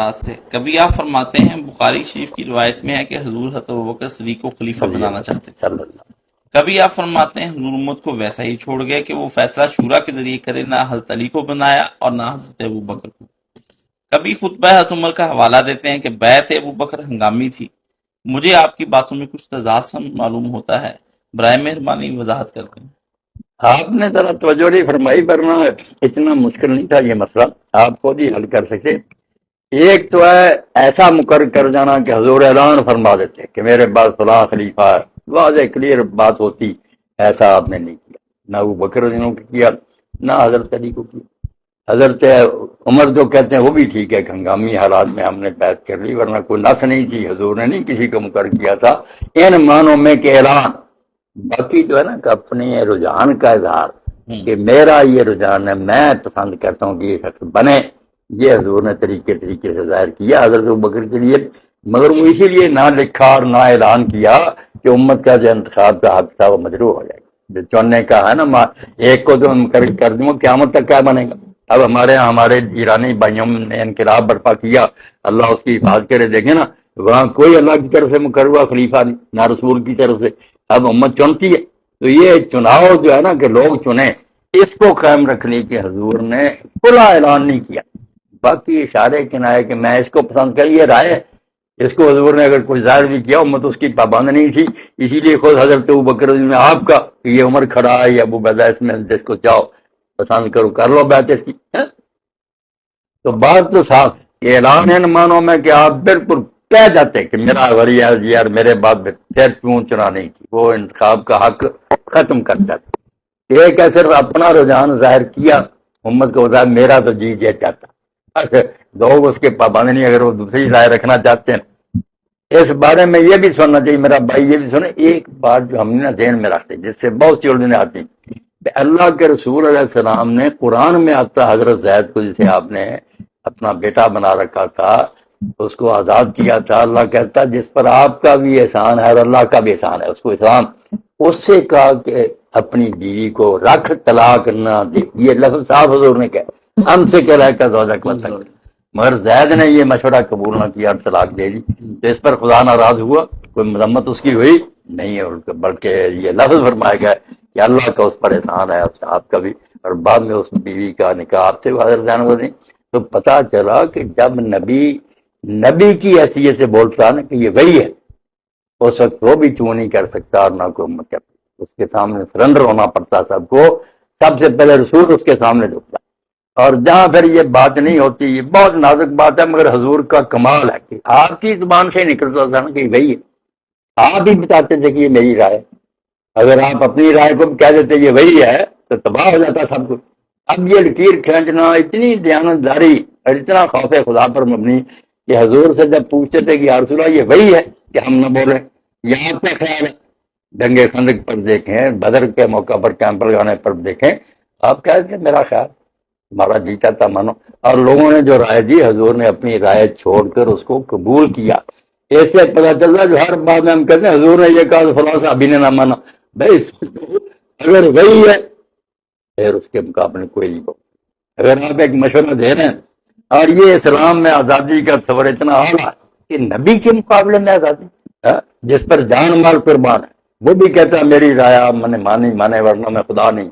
حالات سے۔ کبھی آپ فرماتے ہیں بخاری شریف کی روایت میں ہے کہ حضور حضرت ابوبکر صدیق کو خلیفہ بنانا چاہتے تھے۔ کبھی آپ فرماتے ہیں حضور امت کو ویسا ہی چھوڑ گئے کہ وہ فیصلہ شورا کے ذریعے کرے، نہ حضرت علی کو بنایا اور نہ حضرت ابوبکر کو۔ کبھی خطبہ حضرت عمر کا حوالہ دیتے ہیں کہ بیعت ابوبکر ہنگامی تھی۔ مجھے آپ کی باتوں میں کچھ تضاد سا معلوم ہوتا ہے، برائے مہربانی وضاحت کر دیں۔ آپ نے ذرا توجہ نہیں فرمائی، ورنہ اتنا مشکل نہیں تھا یہ مسئلہ، آپ خود ہی حل کر سکتے۔ ایک تو ہے ایسا مقرر کر جانا کہ حضور اعلان فرما دیتے کہ میرے بعد فلاں خلیفہ ہے، واضح کلیئر بات ہوتی، ایسا آپ نے نہیں کیا، نہ ابو بکر نے کیا نہ حضرت علی کو کیا۔ حضرت عمر جو کہتے ہیں وہ بھی ٹھیک ہے کہ ہنگامی حالات میں ہم نے بیعت کر لی، ورنہ کوئی نس نہیں تھی، حضور نے نہیں کسی کو مقرر کیا تھا ان معنوں میں کہ اعلان۔ باقی جو ہے نا کہ اپنے رجحان کا اظہار کہ میرا یہ رجحان ہے، میں پسند کرتا ہوں کہ یہ شخص بنے، یہ حضور نے طریقے سے ظاہر کیا حضرت ابوبکر کے لیے، مگر وہ اسی لیے نہ لکھا اور نہ اعلان کیا کہ امت کا جو انتخاب کا حق تھا وہ مجروح ہو جائے گا۔ جو چننے کا ہے نا، ایک کو تو مقرر کر دوں قیامت تک کیا بنے گا۔ اب ہمارے ایرانی بھائیوں نے انقلاب برپا کیا، اللہ اس کی حفاظت کرے، دیکھیں نا وہاں کوئی اللہ کی طرف سے مقرر ہوا خلیفہ نہیں، نہ رسول کی طرف سے، اب امت چنتی ہے۔ تو یہ چناؤ جو ہے نا کہ لوگ چنیں، اس کو قائم رکھنے کے حضور نے کھلا اعلان نہیں کیا۔ باقی اشارے کنائے کہ میں اس کو پسند کر، یہ رائے ہے، اس کو حضور نے اگر کوئی ظاہر بھی کیا امت اس کی پابند نہیں تھی، اسی لیے خود حضرت ابوبکر میں آپ کا یہ عمر کھڑا ہے یا ابو عبیدہ، اس میں جس کو چاہو پسند کرو کر لو بیعت اس کی۔ تو بات تو صاف ہے، اعلان ان معنوں میں کہ آپ بالکل کہہ جاتے کہ میرا ولی یار میرے بعد پھر کیوں چنا نہیں کی، وہ انتخاب کا حق ختم کر جاتے۔ ایک ہے صرف اپنا رجحان ظاہر کیا امت کو، بتایا میرا تو جی یہ چاہتا، لوگ اس کے پابند نہیں، اگر وہ دوسری رائے رکھنا چاہتے ہیں۔ اس بارے میں یہ بھی سننا چاہیے، میرا بھائی یہ بھی سنے، ایک بات جو ہم نے ذہن میں رکھتے جس سے بہت سی الجھنیں آتی ہیں، اللہ کے رسول علیہ السلام نے قرآن میں آتا حضرت زید کو جسے آپ نے اپنا بیٹا بنا رکھا تھا، اس کو آزاد کیا تھا، اللہ کہتا جس پر آپ کا بھی احسان ہے اور اللہ کا بھی احسان ہے، اس کو احسان، اس سے کہا کہ اپنی بیوی کو رکھ، طلاق نہ دے، یہ لفظ صاحب حضور نے کہا، ہم سے کہہ رہا ہے کہ زوجک مطلق، مگر زید نے یہ مشورہ قبول نہ کیا اور طلاق دے دی، تو اس پر خدا ناراض ہوا، کوئی مذمت اس کی ہوئی نہیں ہے، بلکہ یہ لفظ فرمایا گیا کہ اللہ کا اس پر احسان ہے، آپ کا بھی، اور بعد میں اس بیوی کا نکاح آپ سے حضرت زینب نے۔ تو پتا چلا کہ جب نبی کی حیثیت سے بولتا نا کہ یہ وہی ہے، اس وقت وہ بھی چوں نہیں کر سکتا اور نہ کوئی امت کرتا، اس کے سامنے سرنڈر ہونا پڑتا سب کو، سب سے پہلے رسول اس کے سامنے جھکتا۔ اور جہاں پھر یہ بات نہیں ہوتی، یہ بہت نازک بات ہے، مگر حضور کا کمال ہے کہ آپ کی زبان سے نکلتا تھا نا کہ وہی ہے، آپ ہی بتاتے تھے کہ یہ میری رائے، اگر آپ اپنی رائے کو کہہ دیتے یہ وہی ہے تو تباہ ہو جاتا سب کچھ۔ اب یہ لکیر کھینچنا، اتنی دیانتداری اور اتنا خوف خدا پر مبنی کہ حضور سے جب پوچھتے تھے کہ یا رسول اللہ یہ وہی ہے کہ ہم نہ بولیں، یہ آپ کا خیال ہے؟ جنگ خندق پر دیکھیں، بدر کے موقع پر کیمپ لگانے پر دیکھیں، آپ کہہ دیتے میرا خیال، ہمارا جیتا تھا مانو، اور لوگوں نے جو رائے دی حضور نے اپنی رائے چھوڑ کر اس کو قبول کیا۔ اس سے پتہ چلتا جو ہر بات میں ہم کہتے ہیں حضور نے یہ کہا تو فلاں صحابی نے نہ مانا، بھائی اگر وہی ہے پھر اس کے مقابلے کوئی نہیں بول۔ اگر آپ ایک مشورہ دے رہے ہیں، اور یہ اسلام میں آزادی کا تصور اتنا اعلیٰ ہے کہ نبی کے مقابلے میں آزادی، جس پر جان مال قربان ہے، وہ بھی کہتا ہے میری رائے آپ مانے ورنہ میں خدا نہیں۔